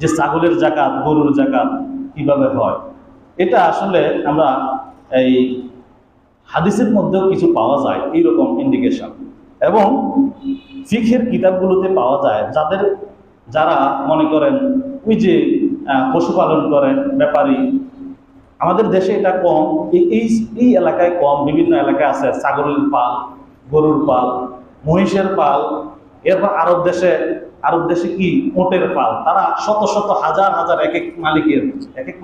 যে ছাগলের জাকাত, গরুর জাকাত কিভাবে হয়, এটা আসলে আমরা এই হাদিসের মধ্যেও কিছু পাওয়া যায় এইরকম ইন্ডিকেশন, এবং ফিকহের কিতাবগুলোতে পাওয়া যায়। যারা মনে করেন ওই যে পশুপালন করেন ব্যাপারী, আমাদের দেশে এটা কম, এই এলাকায় কম, বিভিন্ন এলাকায় আছে ছাগলের পাল, গরুর পাল, মহিষের পাল। এরপর আরব দেশে কি উটের পাল। তারা শত শত হাজার হাজার এক এক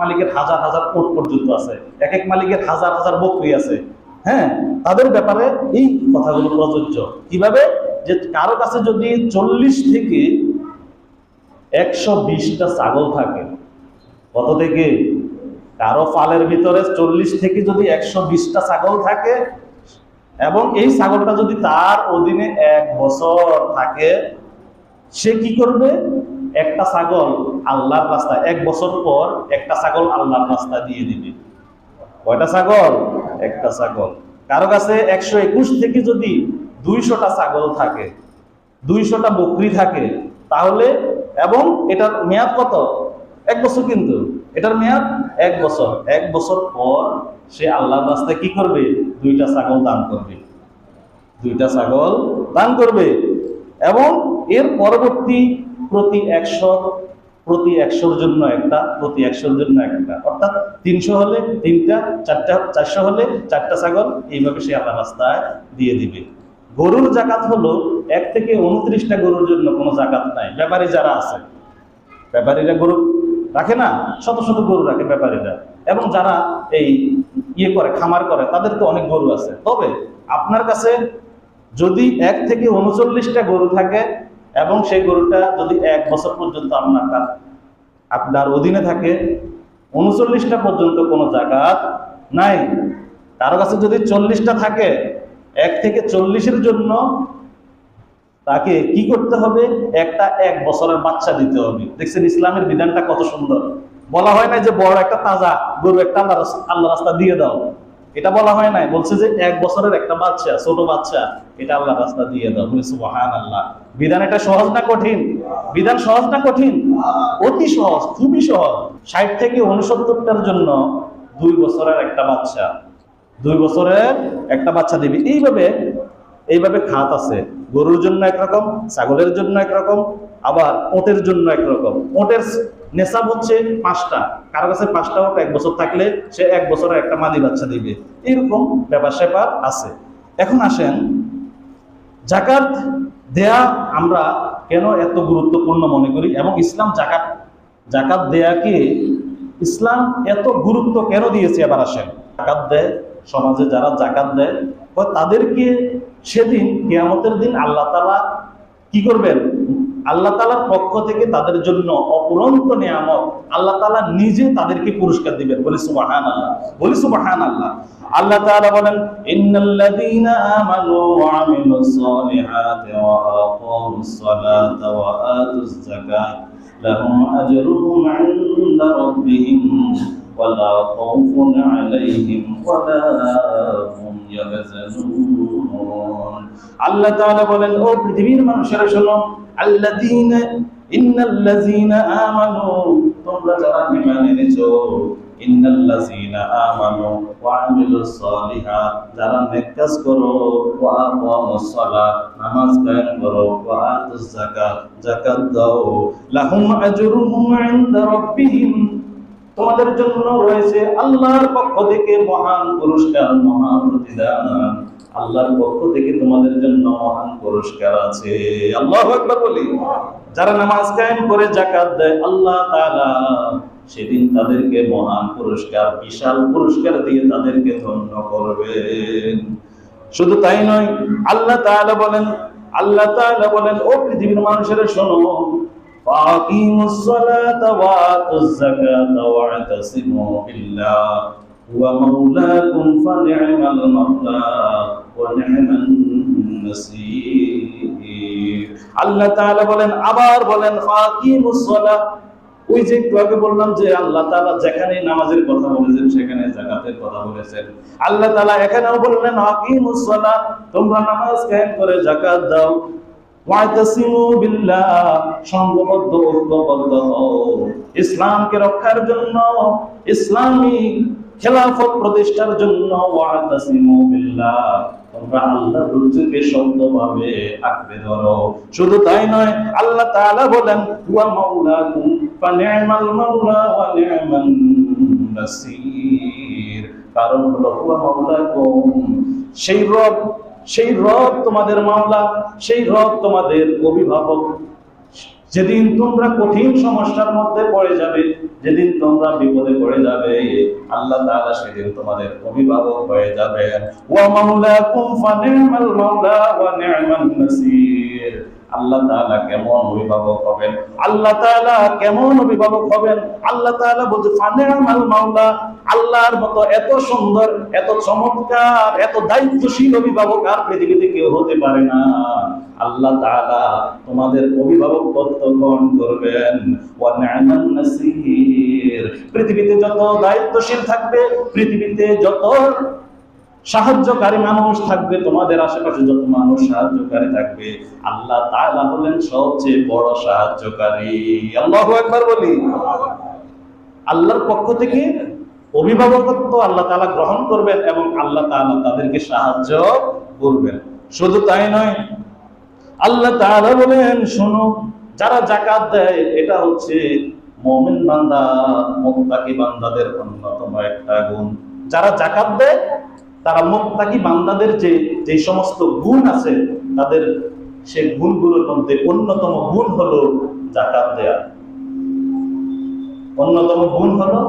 মালিকের হাজার হাজার উট পর্যন্ত আছে, এক এক মালিকের হাজার হাজার বকরি আছে। হ্যাঁ, তাদের ব্যাপারে এই কথাগুলো প্রযোজ্য। কিভাবে? যে কারো কাছে যদি 40 থেকে 120টা ছাগল থাকে, কত থেকে? কারো পালের ভিতরে 40 থেকে যদি 120টা ছাগল থাকে, এবং এই ছাগলটা যদি তার অধীনে 1 বছর থাকে, সে কি করবে? একটা ছাগল আল্লাহর রাস্তায়, 1 বছর পর একটা ছাগল আল্লাহর রাস্তায় দিয়ে দিবে। কয়টা ছাগল? একটা ছাগল। কারো কাছে 121 থেকে যদি 200টা ছাগল থাকে, 200টা বকরি থাকে, তাহলে, এবং এটার মেয়াদ কত? 1 বছর। কিন্তু এটার মেয়াদ 1 বছর। 1 বছর পর সে আল্লাহর রাস্তায় কি করবে? 2টা ছাগল দান করবে, 2টা ছাগল দান করবে। এবং এর পরবর্তী প্রতি 100-র জন্য একটা, প্রতি 100-র জন্য একটা, অর্থাৎ 300 হলে 3টা, 400 হলে 4টা ছাগল, এইভাবে সে আল্লাহর রাস্তায় দিয়ে দিবে। গরুর জাকাত হলো 1 থেকে 29টা গরুর জন্য কোনো জাকাত নাই। ব্যাপারী যারা আছে, ব্যাপারীরা গরু রাখে না, শত শত গরু রাখে ব্যাপারীরা, এবং যারা এই করে খামার করে, তাদের তো অনেক গরু আছে। তবে আপনার কাছে যদি 1 থেকে 39টা গরু থাকে, এবং সেই গরুটা যদি 1 বছর পর্যন্ত আপনার অধীনে থাকে, 39টা পর্যন্ত কোনো জাকাত নাই। কারো কাছে যদি 40টা থাকে, 1 থেকে 40-এর জন্য তাকে কি করতে হবে? একটা 1 বছরের বাচ্চা দিতে হবে। দেখছেন ইসলামের বিধানটা কত সুন্দর। বলা হয় না যে বড় একটা তাজা গরু একটা আল্লাহ রাস্তা দিয়ে দাও, এটা বলা হয় নাই। বলছে যে 1 বছরের একটা বাচ্চা, ছোট বাচ্চা, এটা আল্লাহ রাস্তা দিয়ে দাও। বলে সুবহানাল্লাহ। বিধান এটা সহজ না কঠিন? বিধান সহজ না কঠিন? অতি সহজ, খুবই সহজ। 60 থেকে 69টার জন্য 2 বছরের একটা বাচ্চা, 2 বছরের একটা বাচ্চা দিবি। এইভাবে খাত আছে। গরুর জন্য একরকম, ছাগলের জন্য একরকম, আবার ওটের জন্য একরকম। ওটের নেশাব হচ্ছে 5টা। কারো কাছে 5টা ওট 1 বছর থাকলে সে 1 বছরের একটা মাদি বাচ্চা দিবে। এরকম ব্যাপার আছে। এখন আসেন, জাকাত দেয়া আমরা কেন এত গুরুত্বপূর্ণ মনে করি, এবং ইসলাম জাকাত দেয়াকে ইসলাম এত গুরুত্ব কেন দিয়েছে? এবার আসেন, জাকাত দেয় সমাজে যারা জাকাত দেয়, তাদেরকে সেদিন কিয়ামতের দিন আল্লাহ তাআলা কি করবেন? আল্লাহ তাআলার পক্ষ থেকে তাদের জন্য অপরন্ত নিয়ামত আল্লাহ তাআলা নিজে তাদেরকে পুরস্কার দিবেন। বলি সুবহানাল্লাহ, বলি সুবহানাল্লাহ। আল্লাহ তাআলা বলেন, ইন্নাল্লাযীনা আমানু ওয়া আমিলুস সালিহাতি ওয়া আকামুস সালাতা ওয়া আতুজ যাকাত লাহুম আজরুহুম ইনদা রাব্বিহিম ওয়ালা খাউফুন আলাইহিম ওয়ালা হুম ইয়াহজানুন। আল্লাহ তাআলা বলেন, ও পৃথিবীর মানুষেরা শোনো, ইন্নাল্লাযীনা আমানু, তোমরা যারা ঈমান এনেছো, ইন্নাল্লাযীনা আমানু ওয়া আমিলুস সালিহাত, যারা নেক কাজ করো, ওয়া আকামুস সালাত, নামাজ কায়েম করো, ওয়া আতুজ যাকাত, যাকাত দাও, লাহুম আজরুহুম ইনদা রাব্বিহিম, তোমাদের জন্য রয়েছে আল্লাহর পক্ষ থেকে মহান পুরস্কার, মহান প্রতিদান। আল্লাহর পক্ষ থেকে তোমাদের জন্য মহান পুরস্কার আছে। আল্লাহু আকবার বলি। যারা নামাজ কায়েম করে যাকাত দেয়, আল্লাহ তাআলা সেদিন তাদেরকে মহান পুরস্কার, বিশাল পুরস্কার দিয়ে তাদেরকে ধন্য করবেন। শুধু তাই নয়, আল্লাহ তাআলা বলেন, ও পৃথিবীর মানুষেরা শোনো, ফাকিমুস সালাতা ওয়া আতুজ যাকাতা ওয়া'তাসিমু বিল্লাহ ওয়া মাওলাকুম ফানি'মাল মাওলা ওয়া নি'মান নাসীর। আল্লাহ তাআলা বলেন, আবার বলেন, ফাকিমুস সালাত। ওই যে একটু আগে বললাম যে আল্লাহ তাআলা যেখানে নামাজের কথা বলেছেন সেখানে যাকাতের কথা বলেছেন। আল্লাহ তাআলা এখানেও বললেন, ফাকিমুস সালাত, তোমরা নামাজ কায়েম করে যাকাত দাও। ওয়াতাসিমু বিল্লাহ, সংঘবদ্ধ ঐক্যবদ্ধ হও ইসলামকে রক্ষার জন্য, ইসলামী খেলাফত প্রতিষ্ঠার জন্য। ওয়াতাসিমু বিল্লাহ, তোমরা আল্লাহর রজ্জুকে শক্তভাবে আঁকড়ে ধরো। শুধু তাই নয়, আল্লাহ তাআলা বলেন ওয়া মাওলাকুম ফানি'মাল মাওলা ওয়া নি'মান নাসির। কারণ হলো ওয়া মাওলাকুম, সেই রব তোমাদের মাওলা, সেই রব তোমাদের অভিভাবক। যেদিন তোমরা কঠিন সমস্যার মধ্যে পড়ে যাবে, যেদিন তোমরা বিপদে পড়ে যাবে, আল্লাহ তাআলা সেদিন তোমাদের অভিভাবক হয়ে যাবেন। ওয়া মাওলাকুম ফানি'মাল মাওলা ওয়া নি'মান নাসির। আল্লাহ তাআলা কেমন অভিভাবক হবেন, আল্লাহ তাআলা কেমন অভিভাবক হবেন। আল্লাহ তাআলা বলতে ফানি'মাল মাওলা, আল্লাহর মতো এত সুন্দর, এত চমৎকার, এত দায়িত্বশীল অভিভাবক আর পৃথিবীতে কেউ হতে পারে না। আল্লাহ তাআলা তোমাদের অভিভাবকত্ব গ্রহণ করবেন। ওয়া নি'মান নাসির, পৃথিবীতে যত দায়িত্বশীল থাকবে, পৃথিবীতে যত সাহায্যকারী মানুষ থাকবে, তোমাদের আশেপাশে যত মানুষ সাহায্যকারী থাকবে, আল্লাহ তাআলা হলেন সবচেয়ে বড় সাহায্যকারী। আল্লাহু আকবার বলি। আল্লাহর পক্ষ থেকে অভিভাবকত্ব আল্লাহ তাআলা গ্রহণ করবেন এবং আল্লাহ তাআলা তাদেরকে সাহায্য করবেন। শুধু তাই নয়, আল্লাহ তাআলা বলেন শোনো, যারা যাকাত দেয় এটা হচ্ছে মুমিন বান্দা, মুত্তাকি বান্দাদের অন্যতম একটা গুণ। যারা যাকাত দেয় তারা মুত্তাকি বান্দাদের যে সমস্ত গুণ আছে, তাদের সে গুণগুলোর মধ্যে অন্যতম গুণ হলো যাকাত দেয়া। অন্যতম গুণ হলো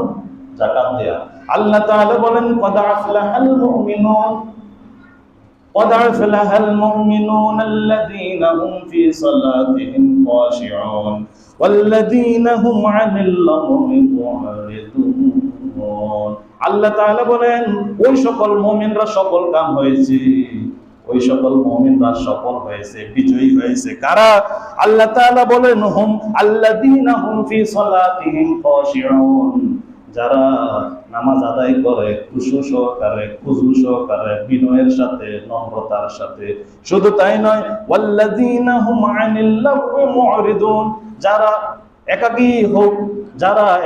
যাকাত দেয়া। আল্লাহ তাআলা বলেন কদ আফলাহাল মুমিনুন, قد أفلح المؤمنون الذين هم في صلاتهم خاشعون والذين هم عن اللغو معرضون। আল্লাহ তাআলা বলেন ওই সকল মুমিনরা সফল কাম হয়েছে, ওই সকল মুমিনরা সফল হয়েছে, বিজয়ী হয়েছে। কারা? আল্লাহ তাআলা বলেন হুম আল্লাযীনা হুম ফি সালাতিহিম খাশিউন, যারা নামাজ আদায় করে খুশু সহকারে, খুজু সহকারে, বিনয়ের সাথে, নম্রতার সাথে। শুধু তাই নয়, ওয়াল্লাযীনা হুম আনিল লাগwi মু'রিদুন, যারা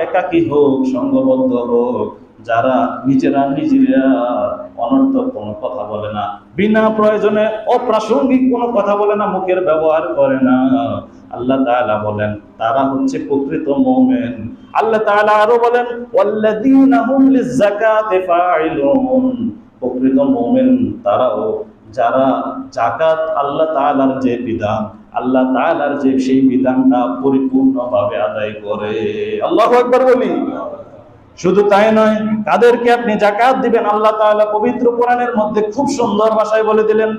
একাকী হোক, সংঘবদ্ধ হোক, যারা নিজেরা অনর্থক কোনো কথা বলে না, বিনা প্রয়োজনে অপ্রাসঙ্গিক কোনো কথা বলে না, মুখের ব্যবহার করে না, আল্লাহ তাআলা বলেন তারা হচ্ছে প্রকৃত মুমিন। আল্লাহ তাআলা আরো বলেন ওয়াল্লাযীনা হুম লিয-যাকাতি ফাইলুন, প্রকৃত মুমিন তারাও যারা যাকাত, আল্লাহ তাআলার যে বিধান, আল্লাহ তাআলার যে সেই বিধানটা পরিপূর্ণভাবে আদায় করে। আল্লাহু আকবার বলি। শুধু তাই নয়, কাদেরকে আপনি যাকাত দিবেন, আল্লাহ তাআলা পবিত্র কোরআনের মধ্যে খুব সুন্দর ভাষায় বলে দিলেন।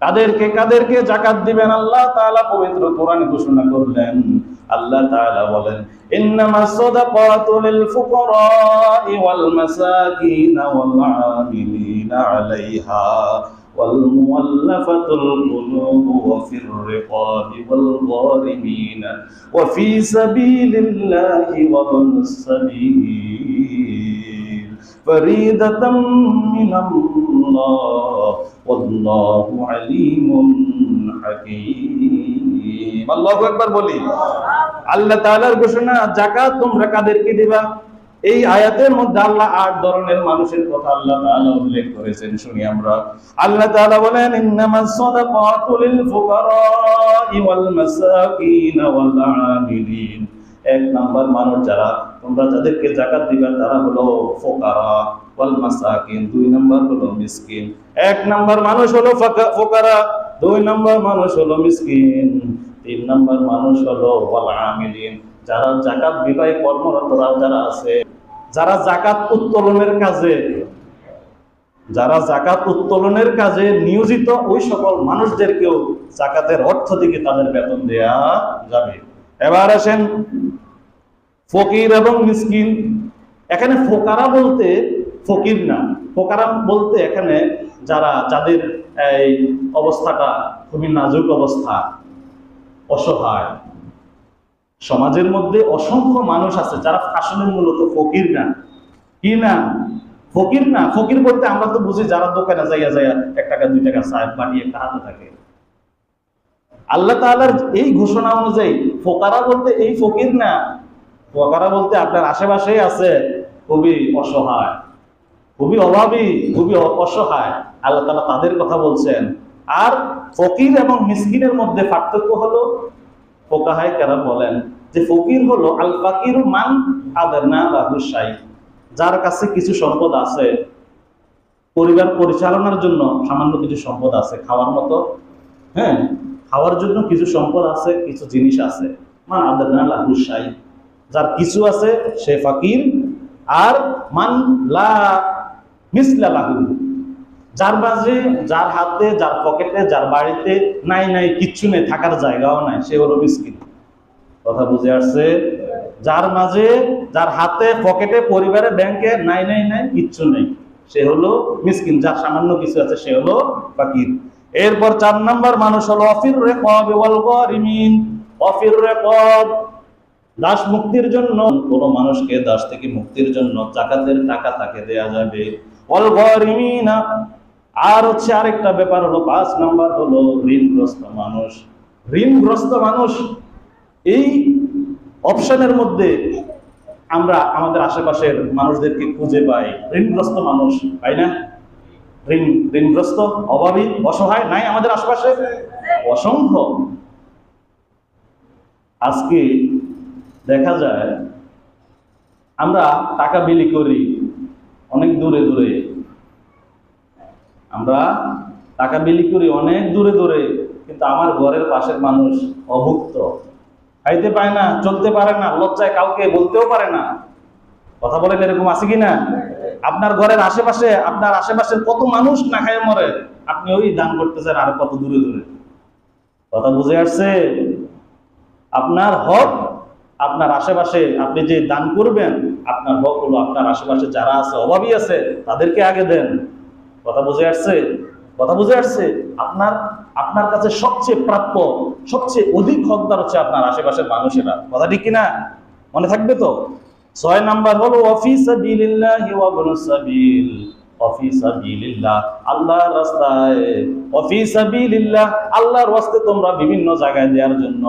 কাদেরকে যাকাত দিবেন আল্লাহ তাআলা পবিত্র কোরআনে ঘোষণা করলেন। আল্লাহ তাআলা বলেন ইন্নামাস সাদাকাতু লিল ফুকারা'i ওয়াল মাসাকিন ওয়াল আমিলিনা আলাইহা ওয়াল মুআল্লাফাতুল কুলুব ওয়া ফির রিকাবি ওয়াল গারিমিন ওয়া ফি সাবিলিল্লাহি ওয়া ইবনিস সাবিল ফরিদাতাম মিনাল্লাহ ওয়াল্লাহু আলিমুন হাকীম। আল্লাহু আকবার বলি। আল্লাহ তাআলার ঘোষণা, যাকাত তোমরা কাদেরকে দিবা? এই আয়াতের মধ্যে আল্লাহ 8 ধরনের মানুষের কথা আল্লাহ তাআলা উল্লেখ করেছেন, শুনি আমরা। আল্লাহ তাআলা বলেন ইন্নামাস সাদাকাতু লিল ফুকারা'i ওয়াল মাসাকিন ওয়াল আমিলিন। 1 নাম্বার মানুষ যারা, তোমরা যাদেরকে যাকাত দিবা তারা হলো ফুকারা ওয়াল মাসাকিন, 2 নাম্বার হলো মিসকিন। 1 নাম্বার মানুষ হলো ফুকারা, 2 নাম্বার মানুষ হলো মিসকিন, 3 নাম্বার মানুষ হলো ওয়াল আমিলিন, যারা যাকাত বিবাহে কর্মরতরা যারা আছে, যারা যাকাত উত্তোলনের কাজে নিয়োজিত, ওই সকল মানুষদেরকেও যাকাতের অর্থ থেকে তাদের বেতন দেয়া যাবে। এবার আসেন ফকির এবং মিসকিন। এখানে ফোকারা বলতে ফকির না, ফোকারা বলতে এখানে যাদের এই অবস্থাটা খুবই নাজুক অবস্থা, অসহায়। সমাজের মধ্যে অসংখ্য মানুষ আছে যারা আসলে মূলত ফকির না। কি না? ফকির না। ফকির বলতে আমরা তো বুঝি যারা দোকানে যাইয়া 1 টাকা 2 টাকা চায় পানি একটা হাতে থাকে, আল্লাহ তাআলার এই ঘোষণা অনুযায়ী ফোকারা বলতে এই ফকির না, ফোকারা বলতে আপনার আশেপাশেই আছে খুবই অসহায়, খুবই অভাবী, খুবই অসহায়, আল্লাহ তাআলা তাদের কথা বলছেন। আর ফকির এবং মিসকিনের মধ্যে পার্থক্য হলো, ফুকাহায়ে কেরাম বলেন যে ফকির হলো আল ফাকিরু মান আদনা লাহু শাই, যার কাছে কিছু সম্পদ আছে, পরিবার পরিচালনার জন্য সামান্য কিছু সম্পদ আছে, খাওয়ার মতো, হ্যাঁ, খাওয়ার জন্য কিছু সম্পদ আছে, কিছু জিনিস আছে, মান আদনা লাহু শাই, যার কিছু আছে সে ফাকির। আর মান লা মিসলা লাহু, যার মাঝে, যার হাতে, যার পকেটে, যার বাড়িতে নাই নাই কিচ্ছু নেই, থাকার জায়গাও নাই, সে হলো মিসকিন। কথা বুঝে আসছে? যার মাঝে, যার হাতে, পকেটে, পরিবারে, ব্যাংকে নাই নাই নাই কিচ্ছু নেই, সে হলো মিসকিন। যার সামান্য কিছু আছে সে হলো ফাকির। এরপর 4 নাম্বার মানুষ হলো অফির রিকাব ওয়াল গারিমিন। অফির রিকাব, দাস মুক্তির জন্য, কোন মানুষকে দাস থেকে মুক্তির জন্য যাকাতের টাকা তাকে দেয়া যাবে। ওয়াল গারিমিনা, আর হচ্ছে আরেকটা ব্যাপার হলো 5 নাম্বার হলো ঋণগ্রস্ত মানুষ। ঋণগ্রস্ত মানুষ, এই অপশনের মধ্যে আমরা আমাদের আশেপাশের মানুষদেরকে খুঁজে পাই। ঋণগ্রস্ত মানুষ, তাই না? ঋণগ্রস্ত, অভাবী, অসহায় নাই আমাদের আশেপাশে? অসংখ্য। আজকে দেখা যায় আমরা টাকা বিলি করি অনেক দূরে দূরে, আমরা টাকা বিলি করি অনেক দূরে দূরে, কিন্তু আমার ঘরের পাশের মানুষ অভুক্ত, খাইতে পায় না, চলতে পারে না, লজ্জায় কাউকে বলতেও পারে না। কথা বলেন, এরকম আছে কিনা? আপনার ঘরের আশেপাশে, আপনার আশেপাশের কত মানুষ না খায় মরে, আপনি ওই দান করতেছেন আর কত দূরে দূরে। কথা বুঝে আসছে? আপনার হক আপনার আশেপাশে, আপনি যে দান করবেন, আপনার হক হলো আপনার আশেপাশে যারা আছে, অভাবী আছে, তাদেরকে আগে দেন। কথা বুঝে আসছে? কথা বুঝে আসছে? আপনার আপনার কাছে সবচেয়ে প্রাপ্য, সবচেয়ে অধিক হকদার হচ্ছে আপনার আশেপাশের মানুষেরা। কথা ঠিক কিনা? মনে থাকবে তো? 6 নাম্বার হলো ওয়াফি সাবিলিল্লাহি ওয়া ইবনুস সাবিল। ওয়াফি সাবিলিল্লাহ, আল্লাহর রাস্তায়, ওয়াফি সাবিলিল্লাহ, আল্লাহর রাস্তে তোমরা বিভিন্ন জায়গায় দেওয়ার জন্য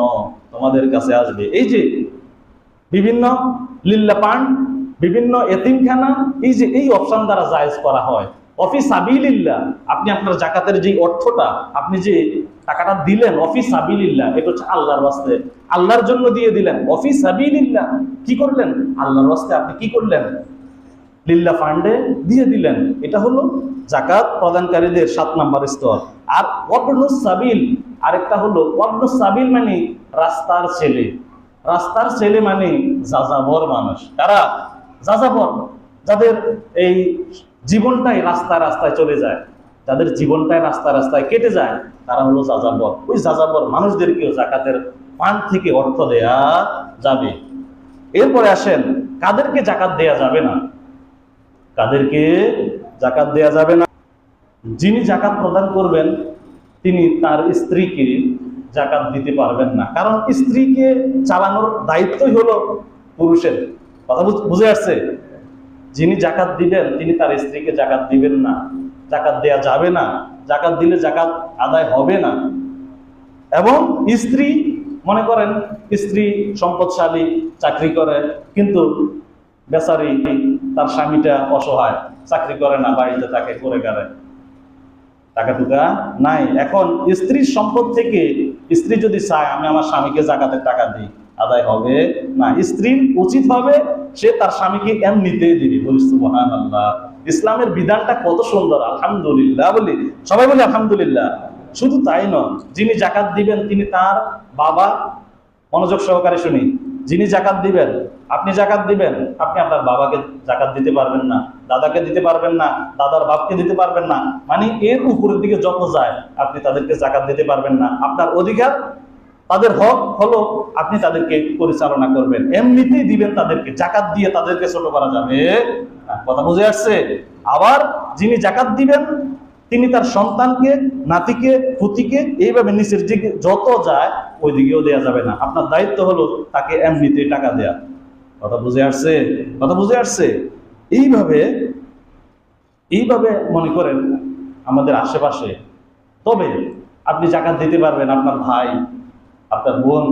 তোমাদের কাছে আসবে। এই যে বিভিন্ন লিল্লাহ পান্ড, বিভিন্ন এতিমখানা, এই যে এই অপশন দ্বারা জায়েজ করা হয়। ওয়াফি সাবিলিল্লাহ, আপনি আপনার যাকাতের যে অর্থটা, আপনি যে টাকাটা দিলেন, ওয়াফি সাবিলিল্লাহ, এটা হচ্ছে আল্লাহর রাস্তায়, আল্লাহর জন্য দিয়ে দিলেন। ওয়াফি সাবিলিল্লাহ, কি করলেন? আল্লাহর রাস্তায় আপনি কি করলেন? লিল্লাহ ফান্ডে দিয়ে দিলেন। এটা হলো যাকাত প্রদানকারীদের 7 নাম্বার স্তর। আর ওয়াবনুস সাবিল, আরেকটা হলো ওয়াবনুস সাবিল মানে রাস্তার ছেলে। রাস্তার ছেলে মানে যাযাবর মানুষ। কারা? যাযাবর, যাদের এই জীবনটাই রাস্তা রাস্তায় চলে যায়, যাদের জীবনটাই রাস্তা রাস্তায় কেটে যায়, তারা হলো যাযাবর। ওই যাযাবর মানুষদেরকেও যাকাতের ফান্ড থেকে অর্থ দেয়া যাবে। এরপরে আসেন কাদেরকে যাকাত দেয়া যাবে না। কাদেরকে যাকাত দেয়া যাবে না? যিনি যাকাত প্রদান করবেন তিনি তার স্ত্রীকে যাকাত দিতে পারবেন না, কারণ স্ত্রীকে চালানোর দায়িত্বই হলো পুরুষের। কথা বুঝে আসছে? যিনি যাকাত দিবেন তিনি তার স্ত্রীকে যাকাত দিবেন না, যাকাত দেয়া যাবে না। যাকাত দিলে যাকাত আদায় হবে না। এবং স্ত্রী, মনে করেন স্ত্রী সম্পদশালী, চাকরি করে, কিন্তু বেচারি তার স্বামীটা অসহায়, চাকরি করে না, বাড়িতে তাকে করে গাড়ে, টাকা টুকা নাই। এখন স্ত্রীর সম্পদ থেকে স্ত্রী যদি চায় আমি আমার স্বামীকে যাকাতের টাকা দিই, আদায় হবে না। স্ত্রীর উচিত হবে সে তার স্বামীকে এমনিতেই দিবে। বলি সুবহানাল্লাহ। ইসলামের বিধানটা কত সুন্দর, আলহামদুলিল্লাহ বলি, সবাই বলি আলহামদুলিল্লাহ। শুধু তাই নয়, যিনি যাকাত দিবেন তিনি তার বাবা, মনোযোগ সহকারে শুনি, যিনি যাকাত দিবেন, আপনি যাকাত দিবেন, আপনি আপনার বাবাকে যাকাত দিতে পারবেন না, দাদাকে দিতে পারবেন না, দাদার বাপকে দিতে পারবেন না, মানে এর উপরের দিকে যত যায় আপনি তাদেরকে যাকাত দিতে পারবেন না। আপনার অধিকার, তাদের হক হলো আপনি তাদেরকে পরিচালনা করবেন, এমনিতেই দিবেন তাদেরকে, যাকাত দিয়ে তাদেরকে ছোট করা যাবে না। কথা বুঝে আসছে? আবার যিনি যাকাত দিবেন তিনি তার সন্তানকে, নাতিকে, পুতিকে, এইভাবে নিচের দিকে যত যায় ওই দিকেও দেওয়া যাবে না। আপনার দায়িত্ব হলো তাকে এমনিতেই টাকা দেয়া। কথা বুঝে আসছে? কথা বুঝে আসছে? এইভাবে মনে করেন আমাদের আশেপাশে। তবে আপনি জাকাত দিতে পারবেন। আপনার ভাই, আপনার বোন,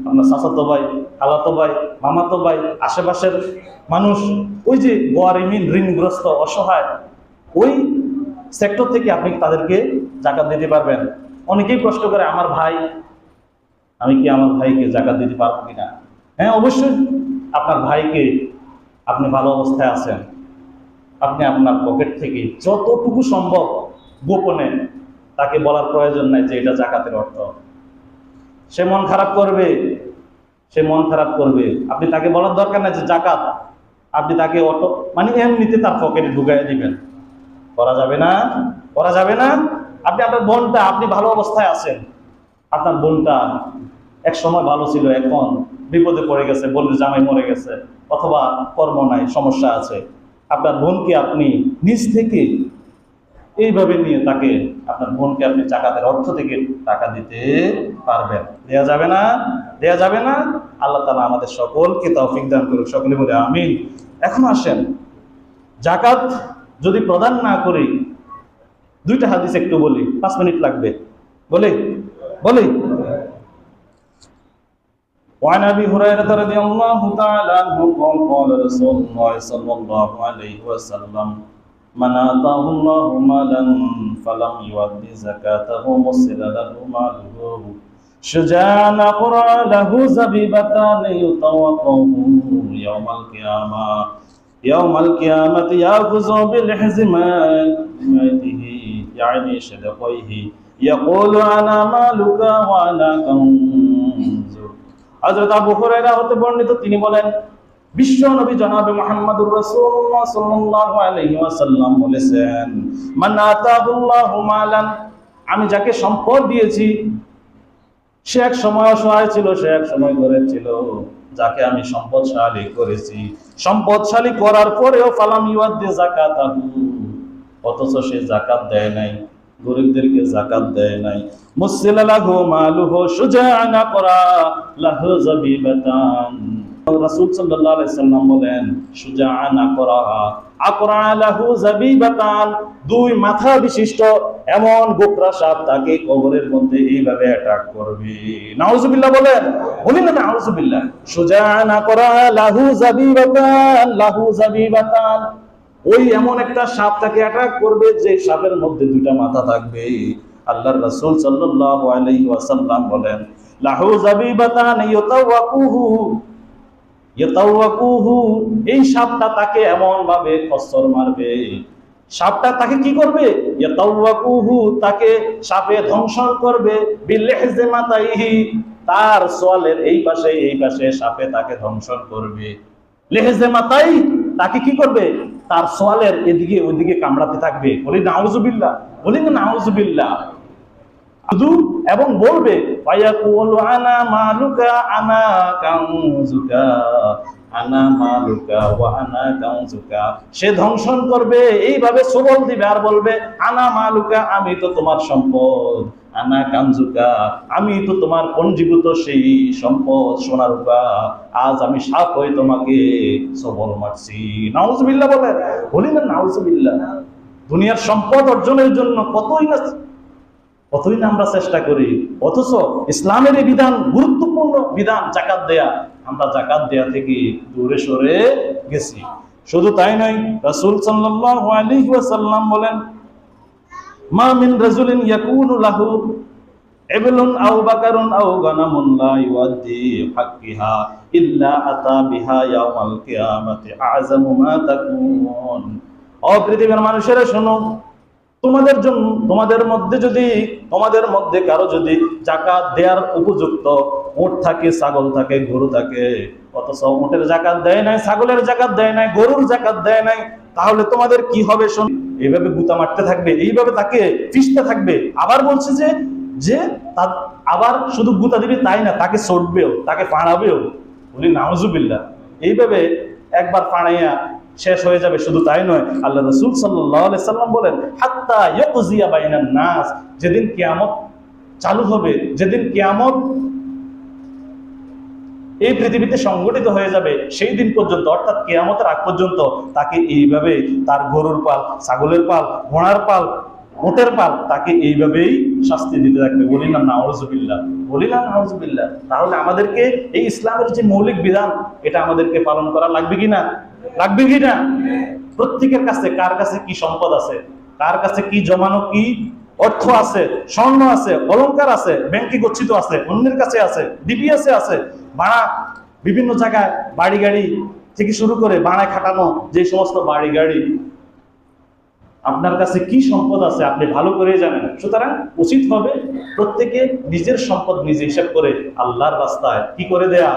আপনার চাচাতো ভাই, খালাতো ভাই, মামাতো ভাই, আশেপাশের মানুষ, ওই যে গরিমিন, ঋণগ্রস্ত, অসহায়, ওই সেক্টর থেকে আপনি তাদেরকে জাকাত দিতে পারবেন। অনেকেই প্রশ্ন করে, আমার ভাই, আমি কি আমার ভাইকে জাকাত দিতে পারবো কিনা? হ্যাঁ, অবশ্যই। আপনার ভাইকে, আপনি ভালো অবস্থায় আছেন, আপনি আপনার পকেট থেকে যতটুকু সম্ভব গোপনে, তাকে বলার প্রয়োজন নাই যে এটা জাকাতের অর্থ। সে মন খারাপ করবে, সে মন খারাপ করবে, আপনি তাকে বলার দরকার নাই যে জাকাত। আপনি তাকে অটো মানে এমনিতে তার পকেটে ঢুকাই দিবেন। করা যাবে না? করা যাবে না? আপনি আপনার বোনটা, আপনি ভালো অবস্থায় আছেন, আপনার বোনটা এক সময় ভালো ছিল, এখন বিপদে পড়ে গেছে, বললে জামাই মরে গেছে, অথবা কর্ম নাই, সমস্যা আছে, আপনার বোনকে আপনি নিজ থেকে এইভাবে নিয়ে তাকে, আপনার বোনকে আপনি জাকাতের অর্থ থেকে টাকা দিতে পারবেন। দেয়া যাবে না? দেয়া যাবে না? আল্লাহ তাআলা আমাদের সকলকে তৌফিক দান করুক, সকলে বলে আমিন। এখন আসেন, জাকাত যদি প্রদান না করি, দুইটা হাদিস একটু বলি, 5 মিনিট লাগবে, বলি বলি। وعن ابي هريره رضي الله تعالى عنه قال قال رسول الله صلى الله عليه وسلم من آتاه الله مالا فلم يؤد زكاته مثل له ماله شجاعا أقرأ له زبيبتان يطوقه يوم القيامة يأخذ بالحزمته يعني شدقيه يقول أنا مالك وأنا كنزك। হযরত আবু হুরায়রা হতে বর্ণিত, তিনি বলেন, বিশ্ব নবী জনাবে মুহাম্মদুর রাসূলুল্লাহ সাল্লাল্লাহু আলাইহি ওয়াসাল্লাম বলেছেন, মান আতাহুল্লাহু মালান, আমি যাকে সম্পদ দিয়েছি, সে এক সময় অসহায় ছিল, সে এক সময় গরিব ছিল, যাকে আমি সম্পদশালী করেছি, সম্পদশালী করার পরেও ফালাম ইউআদ্দি যাকাতাহু, অথচ সে যাকাত দেয় নাই, গরিবদেরকে যাকাত দেয় নাই, মুসিলা লাহু মালুহু শুজাআন আকরা লাহু যাবিবাতান। রাসূল সাল্লাল্লাহু আলাইহি সাল্লাম বলেন, শুজাআন আকরা লাহু যাবিবাতান, দুই মাথা বিশিষ্ট এমন গোকরা সাপ তাকে কবরের মধ্যে এইভাবে অ্যাটাক করবে। নাউজুবিল্লাহ বলেন, বলি না নাউজুবিল্লাহ। শুজাআন আকরা লাহু যাবিবাতান, ওই এমন একটা সাপ তাকে অ্যাটাক করবে যে সাপের মধ্যে দুইটা মাথা থাকবে। আল্লাহর রাসূল সাল্লাল্লাহু আলাইহি ওয়াসাল্লাম বলেন, লাহু যাবিবাতান ইয়াতাওয়াকুহু, এই সাপটা তাকে এমন ভাবে খচ্চর মারবে, সাপটা তাকে কি করবে? ইয়াতাওয়াকুহু, তাকে সাপে ধ্বংসন করবে, বিলহিজমাতাইহি, তার সোয়ালের এই পাশে সাপে তাকে ধ্বংসন করবে। লেহজমাতাই, তাকে কি করবে? তার সোয়ালের এদিকে ওইদিকে কামড়াতে থাকবে। বলি নাউজুবিল্লাহ, বলি না নাউজুবিল্লাহ। শুধু এবং বলবে, ফায়াকুলু আনা মালুকা আনা কানজুকা, আনা মালুকা ওয়া আনা কানজুকা, সে ধ্বংসন করবে, এইভাবে সবল দিবে আর বলবে, আনা মালুকা, আমি তো তোমার সম্পদ, আনা কানজুকা, আমি তো তোমার পঞ্জীভূত সেই সম্পদ, সোনা রূপা, আজ আমি সাপ হয়ে তোমাকে সবল মারছি। নাউজুবিল্লাহ বলেন, বলি না নাউজুবিল্লাহ। দুনিয়ার সম্পদ অর্জনের জন্য কতই না আমরা চেষ্টা করি, অথচ ইসলামের এই বিধান, গুরুত্বপূর্ণ বিধান জাকাত দেয়া, আমরা জাকাত দেয়া থেকে দূরে সরে গেছি। শুধু তাই নয়, রাসূল সাল্লাল্লাহু আলাইহি ওয়াসাল্লাম বলেন, মা মিন রাজুলিন ইয়াকুনু লাহু ইবলুন আও বাকারুন আও গানামুন লা ইউআদ্দি হাক্কিহা ইল্লা আতা বিহা ইয়াউমাল কিয়ামাতি আ'যামু মা তাকুন। ও পৃথিবীর মানুষেরা শোনো, তোমাদের মধ্যে কারো যদি জাকাত দেওয়ার উপযুক্ত উট থাকে, ছাগল থাকে, গরু থাকে, অথচ উটের জাকাত দেয় নাই, ছাগলের জাকাত দেয় নাই, গরুর জাকাত দেয় নাই, তাহলে তোমাদের কি হবে? শোন, এইভাবে গুতা মারতে থাকবে, এইভাবে তাকে পিষতে থাকবে। আবার বলছে যে আবার শুধু গুতা দিবে তাই না, তাকে চড়বেও, তাকে ফাঁড়াবেও। বলি নাউজুবিল্লাহ। এইভাবে একবার ফাঁড়াইয়া শেষ হয়ে যাবে। শুধু তাই নয়, আল্লাহ রাসূল সাল্লাল্লাহু আলাইহি সাল্লাম বলেন, হাত্তা ইয়াকজিয়া বাইনান নাস, যেদিন কিয়ামত চালু হবে, যেদিন কিয়ামত এই পৃথিবীতে সংগঠিত হয়ে যাবে, সেই দিন পর্যন্ত, অর্থাৎ কিয়ামতের আগ পর্যন্ত তাকে এইভাবে তার গরুর পাল, ছাগলের পাল, ঘোড়ার পাল, উটের পাল, তাকে এইভাবেই শাস্তি দিতে থাকবে। বলি না নাউজুবিল্লাহ, বলি না নাউজুবিল্লাহ। তাহলে আমাদেরকে এই ইসলামের যে মৌলিক বিধান, এটা আমাদেরকে পালন করা লাগবে কিনা? লাগবে কিনা? প্রত্যেকের কাছে, কার কাছে কি সম্পদ আছে, কার কাছে কি জমানো, কি অর্থ আছে, স্বর্ণ আছে, অলংকার আছে, ব্যাংকে গচ্ছিত আছে, অন্যের কাছে আছে, ডিপিএসে আছে, ভাড়া বিভিন্ন জায়গায় বাড়ি গাড়ি থেকে শুরু করে ভাড়ায় খাটানো যে সমস্ত বাড়ি গাড়ি, আপনার কাছে কি সম্পদ আছে আপনি ভালো করে জানেন। সুতরাং উচিত হবে প্রত্যেকে নিজের সম্পদ নিজে হিসাব করে আল্লাহর রাস্তায় কি করে দেয়া,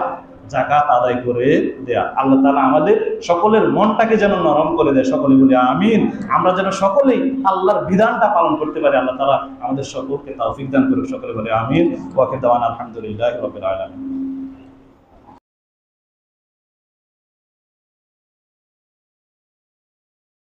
যাকাত আদায় করে দেয়া। আল্লাহ তাআলা আমাদের সকলের মনটাকে যেন নরম করে দেয়। সকলে বলি আমিন। আমরা যেন সকলেই আল্লাহর বিধানটা পালন করতে পারি। আল্লাহ তাআলা আমাদের সকলকে তৌফিক দান করুক। সকলে বলি আমিন। ওয়া আখিরু দাওয়ানা আলহামদুলিল্লাহি রাব্বিল আলামিন।